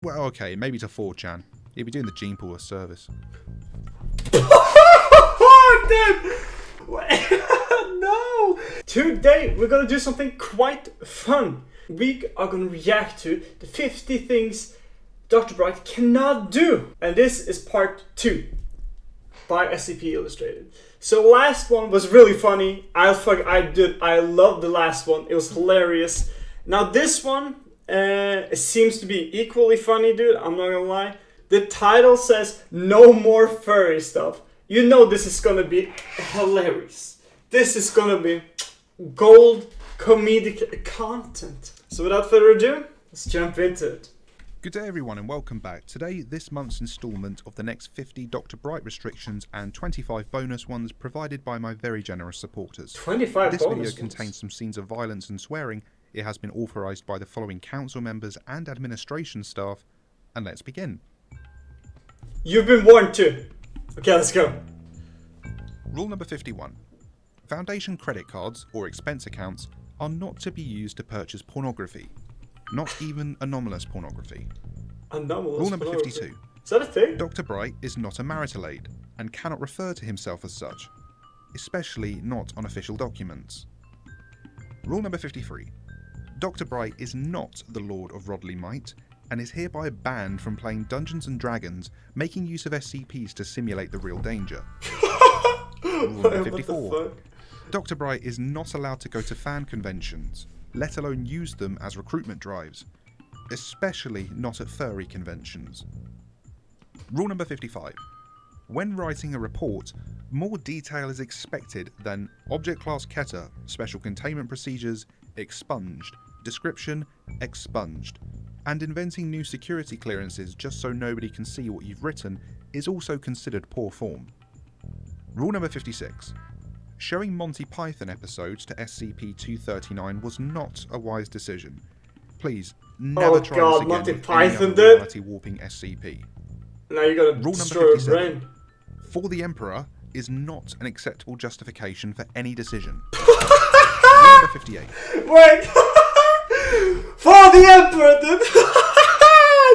Well, okay, maybe to 4chan. He'd be doing the gene pool a service. No! Today we're gonna do something quite fun. We are gonna react to the 50 things Dr. Bright cannot do. And this is part 2 by SCP Illustrated. So last one was really funny. I loved the last one. It was hilarious. Now this one it seems to be equally funny, dude. I'm not gonna lie. The title says no more furry stuff. You know this is gonna be hilarious. This is gonna be gold comedic content. So without further ado, let's jump into it. Good day everyone and welcome back. Today, this month's instalment of the next 50 Dr. Bright restrictions and 25 bonus ones provided by my very generous supporters. 25 This bonus video ones. contains some scenes of violence and swearing. It has been authorised by the following council members and administration staff. And let's begin. You've been warned too. Okay, let's go. Rule number 51. Foundation credit cards or expense accounts are not to be used to purchase pornography. Not even anomalous pornography. Anomalous Rule number pornography. 52. Is that a thing? Dr. Bright is not a marital aid and cannot refer to himself as such, especially not on official documents. Rule number 53. Dr. Bright is not the Lord of Rodley Might and is hereby banned from playing Dungeons & Dragons, making use of SCPs to simulate the real danger. Rule number 54. Dr. Bright is not allowed to go to fan conventions, let alone use them as recruitment drives, especially not at furry conventions. Rule number 55. When writing a report, more detail is expected than object class Keter, special containment procedures, expunged, description, expunged, and inventing new security clearances just so nobody can see what you've written is also considered poor form. Rule number 56. Showing Monty Python episodes to SCP-239 was not a wise decision. Please, never try this again Monty with Python, any other dude. reality-warping SCP. Now you're gonna Rule destroy number your 57. brain. For the Emperor is not an acceptable justification for any decision. Rule number 58. Wait! For the Emperor, dude!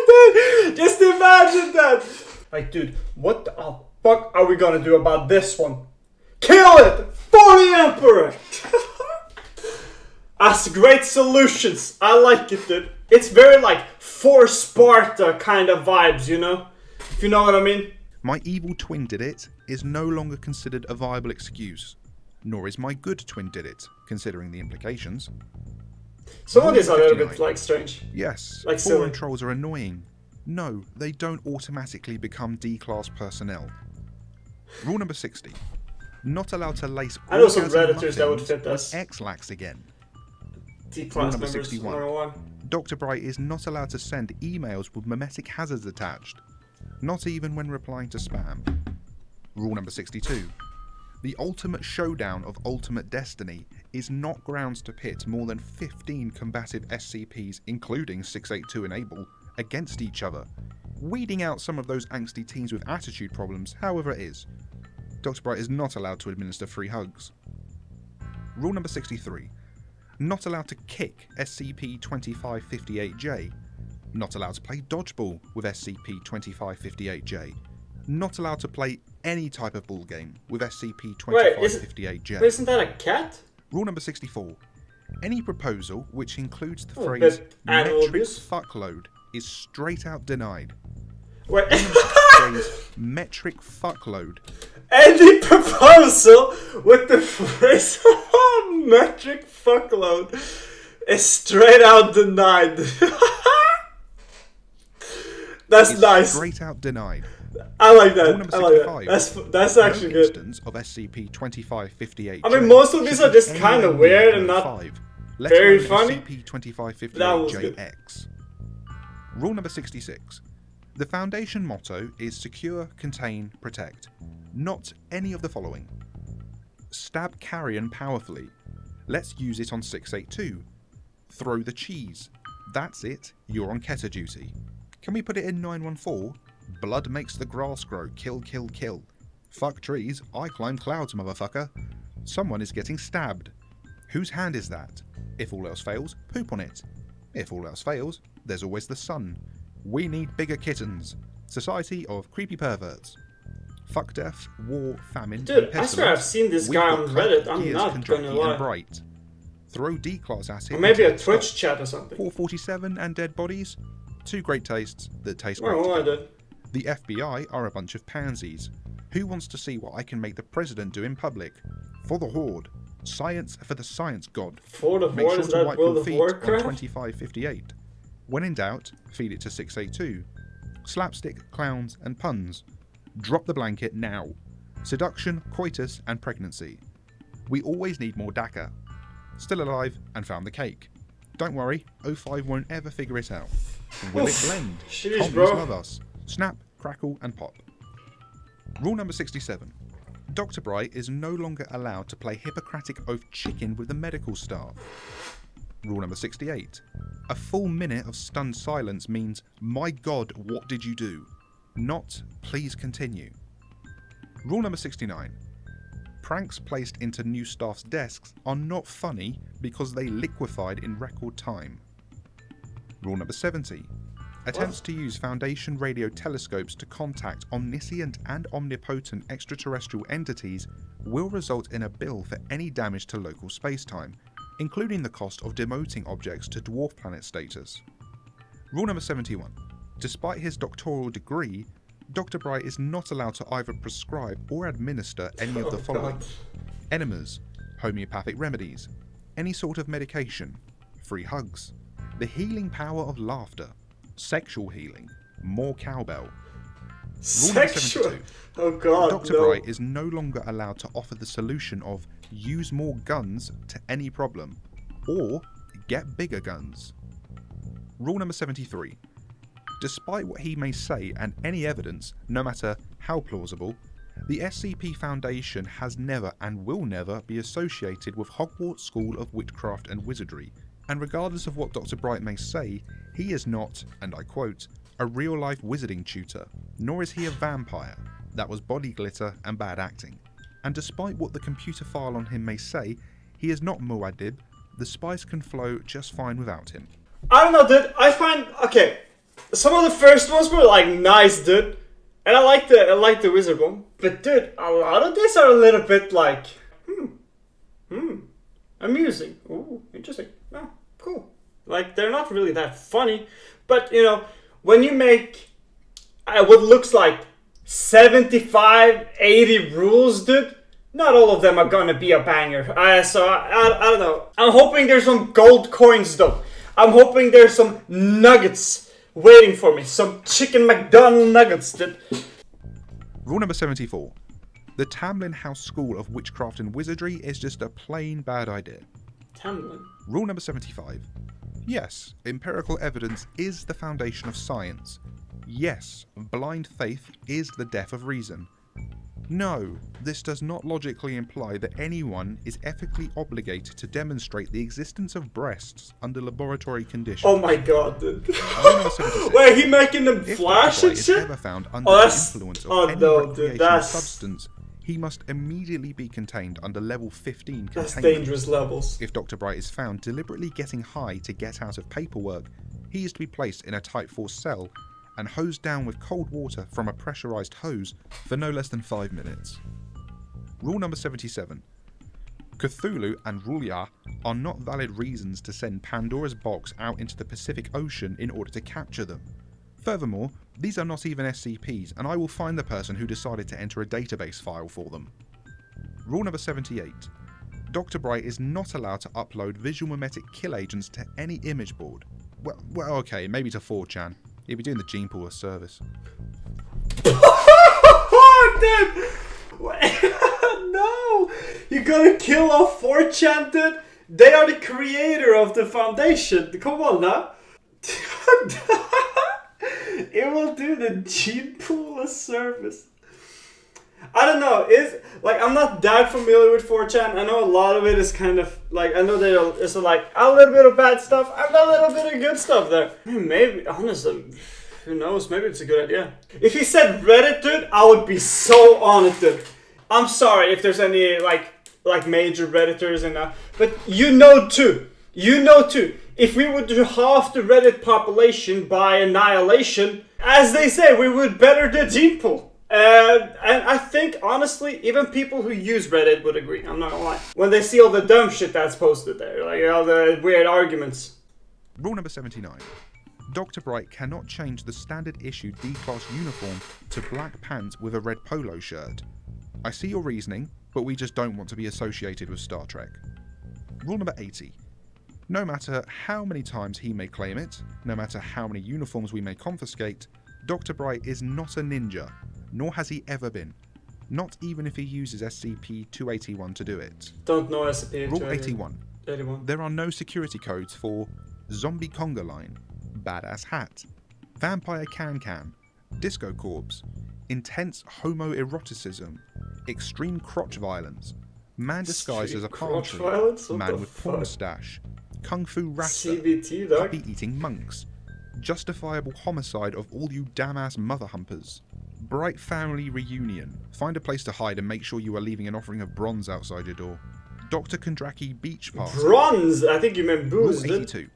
Dude! Just imagine that! Like, dude, what the fuck are we gonna do about this one? Kill it! For the Emperor! That's great solutions. I like it, dude. It's very like for Sparta kind of vibes, you know? If you know what I mean. My evil twin did it is no longer considered a viable excuse, nor is my good twin did it, considering the implications. Some of these are a little 59. bit like strange. Yes, Like foreign silly. trolls are annoying. No, they don't automatically become D-class personnel. Rule number 60. Not allowed to lace I know some orgasm Redditors that would muffins fit with us. X-lax again. D-class number members, 61. 101. Dr. Bright is not allowed to send emails with memetic hazards attached, not even when replying to spam. Rule number 62. The ultimate showdown of Ultimate Destiny is not grounds to pit more than 15 combative SCPs, including 682 and Able, against each other, weeding out some of those angsty teens with attitude problems, however it is. Dr. Bright is not allowed to administer free hugs. Rule number 63. Not allowed to kick SCP-2558-J. Not allowed to play dodgeball with SCP-2558-J. Not allowed to play any type of ball game with SCP-2558-J. Wait, isn't that a cat? Rule number 64. Any proposal which includes the Oh, phrase but animal metric abuse? fuckload is straight out denied. Wait. Phrase metric fuckload. Any proposal with the phrase metric fuckload is straight out denied. That's Is nice. straight out denied. I like Rule that. number I like 65. that. That's actually No good. instance of SCP-2558-J. I mean, most of these should are just be kind of anywhere weird near and not 5, let very alone funny. That was good. SCP-2558-JX. Rule number 66. The Foundation motto is secure, contain, protect. Not any of the following. Stab carrion powerfully. Let's use it on 682. Throw the cheese. That's it, you're on Keter duty. Can we put it in 914? Blood makes the grass grow, kill, kill, kill. Fuck trees, I climb clouds, motherfucker. Someone is getting stabbed. Whose hand is that? If all else fails, poop on it. If all else fails, there's always the sun. We Need Bigger Kittens. Society of Creepy Perverts. Fuck death, war, famine, Dude, and I swear I've pestilence. seen this We've guy got on Clank, Reddit. I'm Gears, not Kentucky, gonna lie. and Bright. Throw D-class acid. Or maybe into a the Twitch skull. chat or something. 447 and dead bodies. Two great tastes that taste Well, great I together. did. The FBI are a bunch of pansies. Who wants to see what I can make the president do in public? For the Horde. Science for the science god. For the Make Horde, sure is to that wipe World your of feet on Warcraft? 2558. When in doubt, feed it to 682. Slapstick, clowns, and puns. Drop the blanket now. Seduction, coitus, and pregnancy. We always need more DACA. Still alive and found the cake. Don't worry, 05 won't ever figure it out. Will it blend? Sheesh, Commies bro. love us. Snap, crackle, and pop. Rule number 67. Dr. Bright is no longer allowed to play Hippocratic Oath chicken with the medical staff. Rule number 68. A full minute of stunned silence means, my God, what did you do? Not, please continue. Rule number 69. Pranks placed into new staff's desks are not funny because they liquefied in record time. Rule number 70. Attempts to use Foundation radio telescopes to contact omniscient and omnipotent extraterrestrial entities will result in a bill for any damage to local spacetime, including the cost of demoting objects to dwarf planet status. Rule number 71. Despite his doctoral degree, Dr. Bright is not allowed to either prescribe or administer any of the following: enemas, homeopathic remedies, any sort of medication, free hugs, the healing power of laughter, sexual healing, more cowbell. Rule number Sexual? 72. Oh god, Dr. no. Bright is no longer allowed to offer the solution of use more guns to any problem, or get bigger guns. Rule number 73. Despite what he may say and any evidence, no matter how plausible, the SCP Foundation has never and will never be associated with Hogwarts School of Witchcraft and Wizardry, and regardless of what Dr. Bright may say, he is not, and I quote, a real-life wizarding tutor, nor is he a vampire. That was body glitter and bad acting. And despite what the computer file on him may say, he is not Muad'Dib. The spice can flow just fine without him. I don't know, dude. I find, okay, some of the first ones were like nice, dude, and I like the wizard one. But dude, a lot of these are a little bit like, amusing. Ooh, interesting. Oh, cool. Like they're not really that funny, but you know, when you make what looks like 75, 80 rules, dude, not all of them are gonna be a banger. So I don't know. I'm hoping there's some gold coins though. I'm hoping there's some nuggets waiting for me. Some chicken McDonald nuggets, dude. Rule number 74. The Tamlin House School of Witchcraft and Wizardry is just a plain bad idea. Tamlin. Rule number 75. Yes, empirical evidence is the foundation of science. Yes, blind faith is the death of reason. No, this does not logically imply that anyone is ethically obligated to demonstrate the existence of breasts under laboratory conditions. Oh my god, dude. Rule number 76. Wait, he making them If flash Dr. and Bright is shit? ever found under Oh, the that's- influence of oh, any no, dude, recreational that's- substance, he must immediately be contained under level 15 That's containment. dangerous levels. If Dr. Bright is found deliberately getting high to get out of paperwork, he is to be placed in a Type 4 cell and hosed down with cold water from a pressurized hose for no less than 5 minutes. Rule number 77. Cthulhu and Rulia are not valid reasons to send Pandora's box out into the Pacific Ocean in order to capture them. Furthermore, these are not even SCPs, and I will find the person who decided to enter a database file for them. Rule number 78. Dr. Bright is not allowed to upload visual mimetic kill agents to any image board. Well, okay, maybe to 4chan. He'd be doing the gene pool a service. Oh, dude! No! You're gonna kill off 4chan, dude? They are the creator of the foundation. Come on now. It will do the gene pool a service. I don't know. I'm not that familiar with 4chan. I know a lot of it is kind of like, I know there's like a little bit of bad stuff and a little bit of good stuff there. Maybe, honestly, who knows? Maybe it's a good idea. If he said Reddit, dude, I would be so on it, dude. I'm sorry if there's any like major Redditors and but you know too You know too, if we would do half the Reddit population by annihilation, as they say, we would better the gene pool. And I think, honestly, even people who use Reddit would agree, I'm not gonna lie. When they see all the dumb shit that's posted there, like all the weird arguments. Rule number 79. Dr. Bright cannot change the standard issue D-Class uniform to black pants with a red polo shirt. I see your reasoning, but we just don't want to be associated with Star Trek. Rule number 80. No matter how many times he may claim it, no matter how many uniforms we may confiscate, Dr. Bright is not a ninja, nor has he ever been. Not even if he uses SCP-281 to do it. Don't know SCP-281. Rule 81. There are no security codes for Zombie Conga Line, Badass Hat, Vampire Can-Can, Disco Corpse, Intense Homoeroticism, Extreme Crotch Violence, Man disguised as a palm tree, Man with porn stash, Kung Fu Rasta, CBT, dog. Puppy-eating monks, Justifiable homicide of all you damn-ass mother humpers, Bright family reunion, find a place to hide and make sure you are leaving an offering of bronze outside your door, Dr. Kondraki beach party. Bronze? I think you meant booze. Rule 82.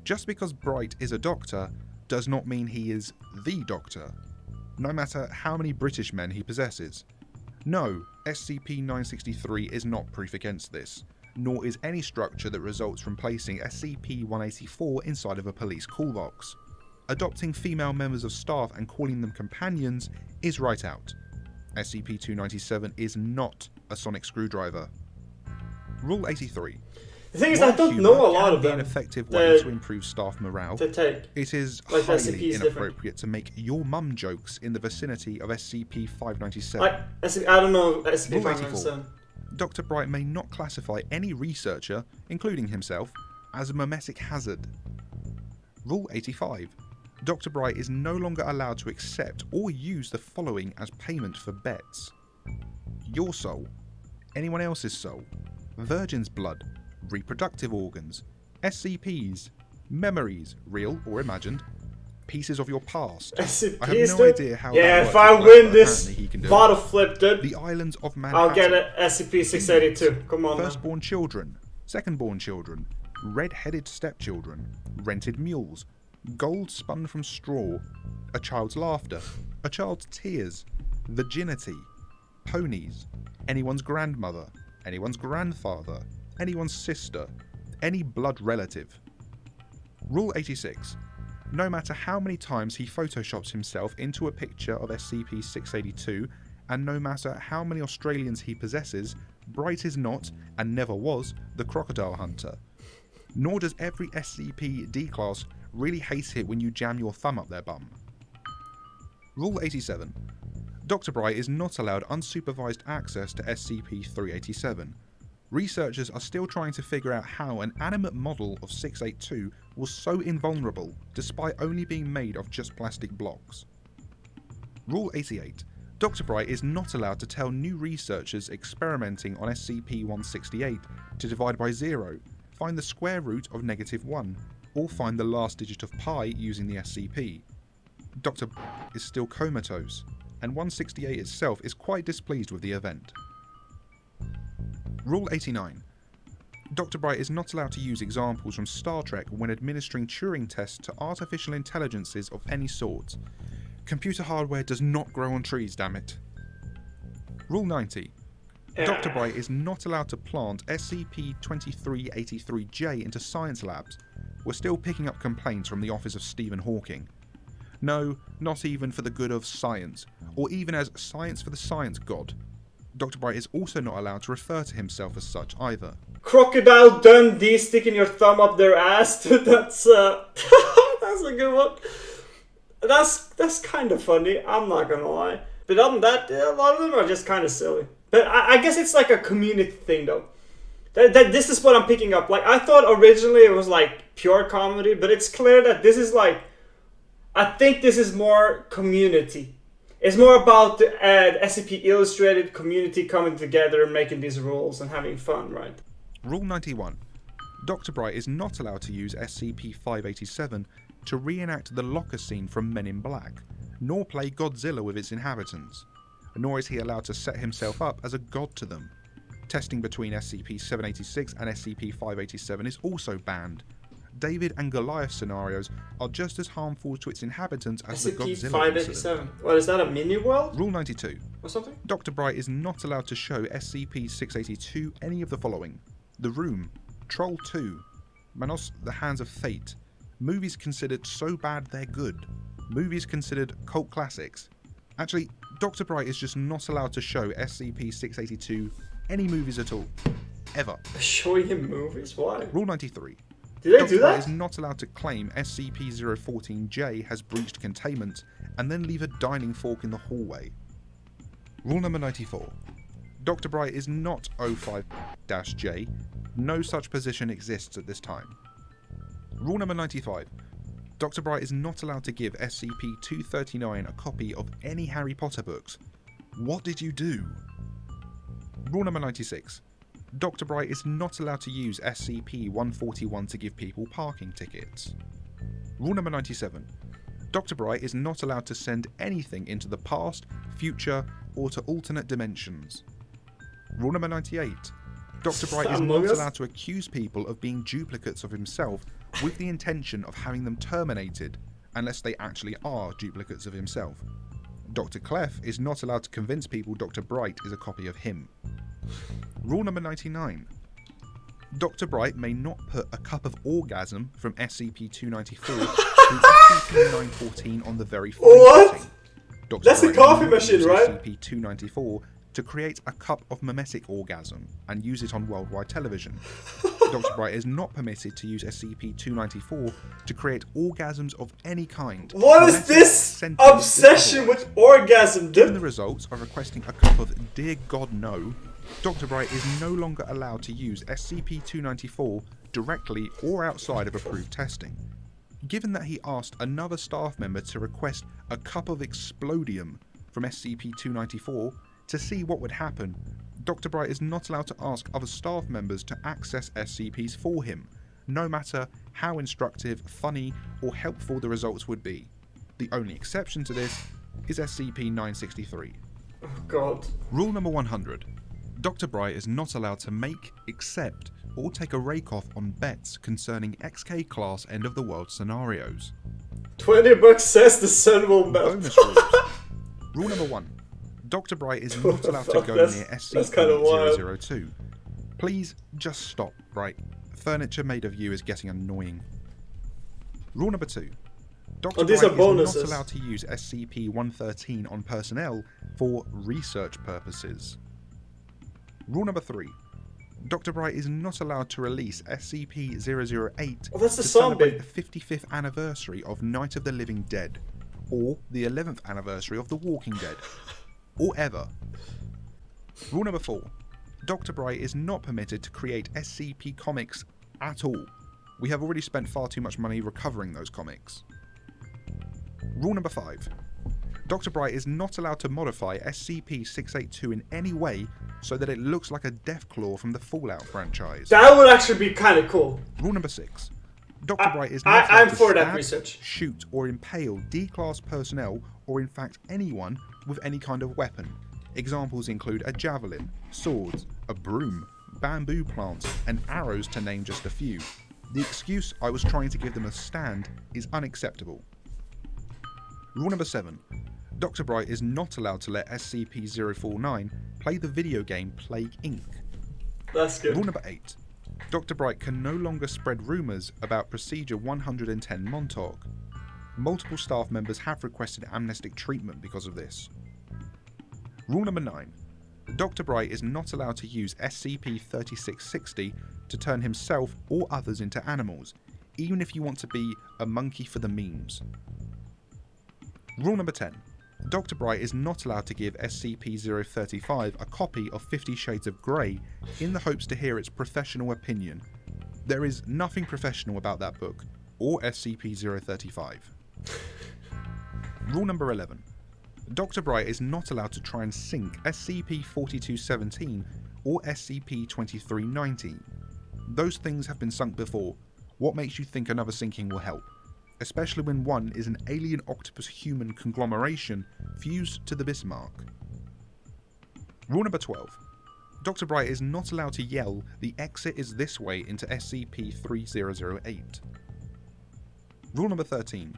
Just because Bright is a doctor does not mean he is the doctor, no matter how many British men he possesses. No, SCP-963 is not proof against this, nor is any structure that results from placing SCP-184 inside of a police call box. Adopting female members of staff and calling them companions is right out. SCP-297 is not a sonic screwdriver. Rule 83. The thing is, I don't know a lot of them. An effective way to improve staff morale. To take. It is like highly inappropriate to make your mum jokes in the vicinity of SCP-597. I don't know SCP-597. Dr. Bright may not classify any researcher, including himself, as a mimetic hazard. Rule 85. Dr. Bright is no longer allowed to accept or use the following as payment for bets: your soul, anyone else's soul, virgin's blood, reproductive organs, SCPs, memories, real or imagined, pieces of your past. SCPs, I have no idea how yeah, that if I works, win this bottle flip, dude, the islands of Manhattan. I'll get an SCP-682. Come on, Firstborn children, secondborn children, red-headed stepchildren, rented mules, gold spun from straw, a child's laughter, a child's tears, virginity, ponies, anyone's grandmother, anyone's grandfather, anyone's sister, any blood relative. Rule 86. No matter how many times he photoshops himself into a picture of SCP-682, and no matter how many Australians he possesses, Bright is not, and never was, the crocodile hunter. Nor does every SCP D-Class really hate it when you jam your thumb up their bum. Rule 87. Dr. Bright is not allowed unsupervised access to SCP-387. Researchers are still trying to figure out how an animate model of 682 was so invulnerable despite only being made of just plastic blocks. Rule 88. Dr. Bright is not allowed to tell new researchers experimenting on SCP-168 to divide by 0, find the square root of -1, or find the last digit of pi using the SCP. Dr. is still comatose, and 168 itself is quite displeased with the event. Rule 89. Dr. Bright is not allowed to use examples from Star Trek when administering Turing tests to artificial intelligences of any sort. Computer hardware does not grow on trees, damn it. Rule 90. Dr. Bright is not allowed to plant SCP-2383-J into science labs. We're still picking up complaints from the office of Stephen Hawking. No, not even for the good of science, or even as science for the science god. Dr. Bright is also not allowed to refer to himself as such either. Crocodile Dundee sticking your thumb up their ass. That's that's a good one. That's kind of funny, I'm not gonna lie. But other than that, a lot of them are just kind of silly. But I guess it's like a community thing though. That this is what I'm picking up. Like, I thought originally it was like pure comedy, but it's clear that this is like, I think this is more community. It's more about the SCP Illustrated community coming together and making these rules and having fun, right? Rule 91. Dr. Bright is not allowed to use SCP-587 to reenact the locker scene from Men in Black, nor play Godzilla with its inhabitants, nor is he allowed to set himself up as a god to them. Testing between SCP-786 and SCP-587 is also banned. David and Goliath scenarios are just as harmful to its inhabitants as the Godzilla incident. SCP-587. Well, is that a mini-world? Rule 92. Or something? Dr. Bright is not allowed to show SCP-682 any of the following: The Room, Troll 2, Manos, The Hands of Fate, movies considered so bad they're good, movies considered cult classics. Actually, Dr. Bright is just not allowed to show SCP-682 any movies at all. Ever. Showing him movies? Why? Rule 93. Did they Dr. do Bright that? is not allowed to claim SCP-014-J has breached containment and then leave a dining fork in the hallway. Rule number 94. Dr. Bright is not O5-J. No such position exists at this time. Rule number 95. Dr. Bright is not allowed to give SCP-239 a copy of any Harry Potter books. What did you do? Rule number 96. Dr. Bright is not allowed to use SCP-141 to give people parking tickets. Rule number 97. Dr. Bright is not allowed to send anything into the past, future, or to alternate dimensions. Rule number 98. Dr. Bright is not allowed to accuse people of being duplicates of himself with the intention of having them terminated, unless they actually are duplicates of himself. Dr. Clef is not allowed to convince people Dr. Bright is a copy of him. Rule number 99. Dr. Bright may not put a cup of orgasm from SCP-294 through SCP-914 on the very formatting. Dr. That's Bright the coffee may not machine, use right? SCP-294 to create a cup of mimetic orgasm and use it on worldwide television. Dr. Bright is not permitted to use SCP-294 to create orgasms of any kind. What is this obsession with orgasm, Given the dude? results of requesting a cup of Dear God No, Dr. Bright is no longer allowed to use SCP-294 directly or outside of approved testing. Given that he asked another staff member to request a cup of Explodium from SCP-294 to see what would happen, Dr. Bright is not allowed to ask other staff members to access SCPs for him, no matter how instructive, funny, or helpful the results would be. The only exception to this is SCP-963. Oh god. Rule number 100. Dr. Bright is not allowed to make, accept, or take a rake off on bets concerning XK class end of the world scenarios. $20 says the sun will melt. Bonus rules. Rule number 1. Dr. Bright is not allowed to go near SCP-002. Please just stop, Bright. Furniture made of you is getting annoying. Rule number 2. Dr. these Bright are bonuses. is not allowed to use SCP-113 on personnel for research purposes. Rule number 3. Dr. Bright is not allowed to release SCP-008 Oh, that's the to celebrate zombie. the 55th anniversary of Night of the Living Dead, or the 11th anniversary of The Walking Dead, or ever. Rule number 4. Dr. Bright is not permitted to create SCP comics at all. We have already spent far too much money recovering those comics. Rule number 5. Dr. Bright is not allowed to modify SCP-682 in any way so that it looks like a Deathclaw from the Fallout franchise. That would actually be kind of cool. Rule number 6. Dr. Bright is not allowed I'm to for that stab, research. shoot, or impale D-class personnel, or in fact anyone with any kind of weapon. Examples include a javelin, swords, a broom, bamboo plants, and arrows, to name just a few. The excuse "I was trying to give them a stand" is unacceptable. Rule number 7. Dr. Bright is not allowed to let SCP-049 play the video game Plague Inc. That's good. Rule number 8. Dr. Bright can no longer spread rumours about Procedure 110 Montauk. Multiple staff members have requested amnestic treatment because of this. Rule number 9. Dr. Bright is not allowed to use SCP-3660 to turn himself or others into animals, even if you want to be a monkey for the memes. Rule number 10. Dr. Bright is not allowed to give SCP-035 a copy of 50 Shades of Grey in the hopes to hear its professional opinion. There is nothing professional about that book, or SCP-035. Rule number 11. Dr. Bright is not allowed to try and sync SCP-4217 or SCP-2319. Those things have been sunk before. What makes you think another syncing will help? Especially when one is an alien octopus human conglomeration fused to the Bismarck. Rule number 12. Dr. Bright is not allowed to yell, "The exit is this way" into SCP-3008. Rule number 13.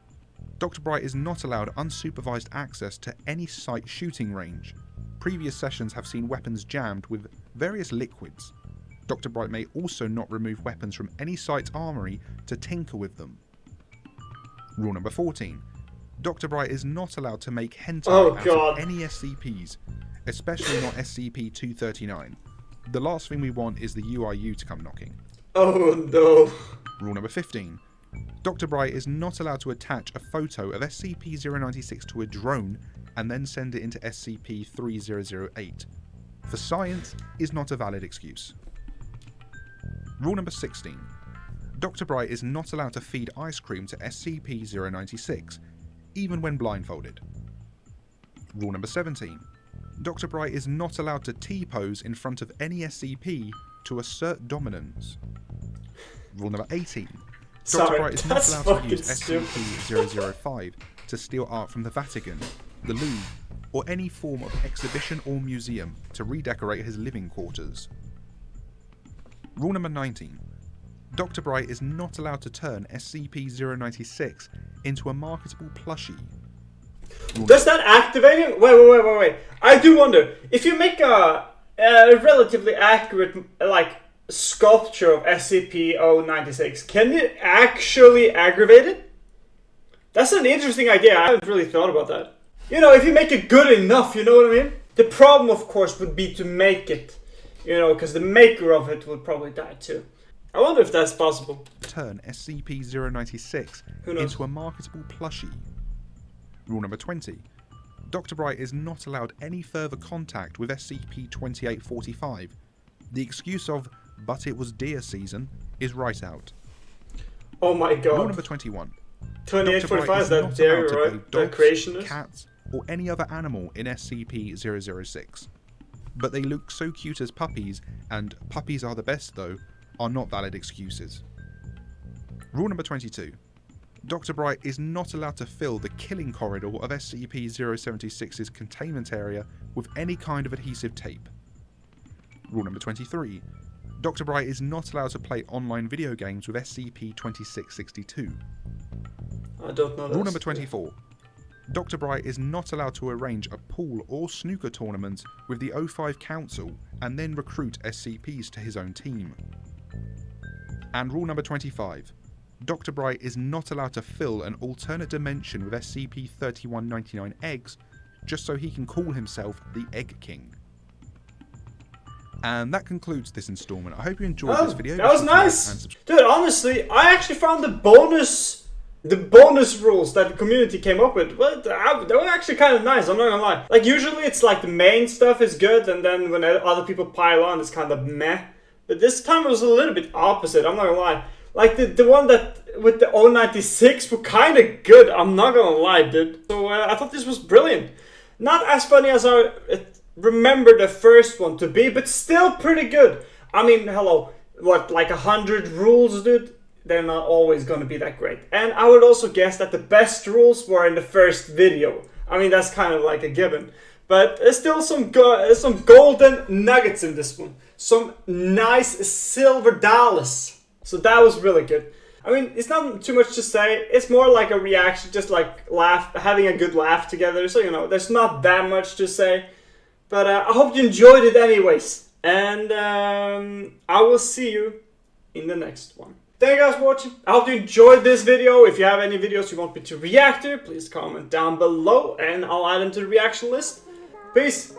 Dr. Bright is not allowed unsupervised access to any site shooting range. Previous sessions have seen weapons jammed with various liquids. Dr. Bright may also not remove weapons from any site's armory to tinker with them. Rule number 14. Dr. Bright is not allowed to make hentai out of any SCPs, especially not SCP-239. The last thing we want is the UIU to come knocking. Oh no. Rule number 15. Dr. Bright is not allowed to attach a photo of SCP-096 to a drone and then send it into SCP-3008. For science is not a valid excuse. Rule number 16. Dr. Bright is not allowed to feed ice cream to SCP-096, even when blindfolded. Rule number 17. Dr. Bright is not allowed to T-pose in front of any SCP to assert dominance. Rule number 18. Dr. Bright is not allowed to use SCP-005 to steal art from the Vatican, the Louvre, or any form of exhibition or museum to redecorate his living quarters. Rule number 19. Dr. Bright is not allowed to turn SCP-096 into a marketable plushie. Does that activate him? Wait. I do wonder, if you make a relatively accurate, like, sculpture of SCP-096, can it actually aggravate it? That's an interesting idea. I haven't really thought about that. You know, if you make it good enough, you know what I mean? The problem, of course, would be to make it, you know, because the maker of it would probably die too. I wonder if that's possible. Turn SCP-096 into a marketable plushie. Rule number 20. Dr. Bright is not allowed any further contact with SCP-2845. The excuse of, "but it was deer season," is right out. Oh my god. Rule number 21. 2845 is that deer, right? The creationist? Cats, or any other animal in SCP-006. But they look so cute as puppies, and "puppies are the best though," are not valid excuses. Rule number 22. Dr. Bright is not allowed to fill the killing corridor of SCP-076's containment area with any kind of adhesive tape. Rule number 23. Dr. Bright is not allowed to play online video games with SCP-2662. I don't know. Rule number 24. Dr. Bright is not allowed to arrange a pool or snooker tournament with the O5 Council and then recruit SCPs to his own team. And rule number 25. Dr. Bright is not allowed to fill an alternate dimension with SCP-3199 eggs just so he can call himself the Egg King. And that concludes this installment. I hope you enjoyed this video. That was nice! Dude, honestly, I actually found the bonus rules that the community came up with, well, they were actually kind of nice, I'm not gonna lie. Like, usually it's like the main stuff is good, and then when other people pile on, it's kind of meh. But this time it was a little bit opposite, I'm not gonna lie. Like, the one that with the 096 were kind of good, I'm not gonna lie, dude. So I thought this was brilliant. Not as funny as I remember the first one to be, but still pretty good. I mean, hello, what, like 100 rules, dude? They're not always going to be that great. And I would also guess that the best rules were in the first video. I mean, that's kind of like a given. But there's still some golden nuggets in this one. Some nice silver dollars. So that was really good. I mean, it's not too much to say. It's more like a reaction, just like having a good laugh together. So, you know, there's not that much to say. But I hope you enjoyed it anyways. And I will see you in the next one. Thank you guys for watching. I hope you enjoyed this video. If you have any videos you want me to react to, please comment down below and I'll add them to the reaction list. Peace.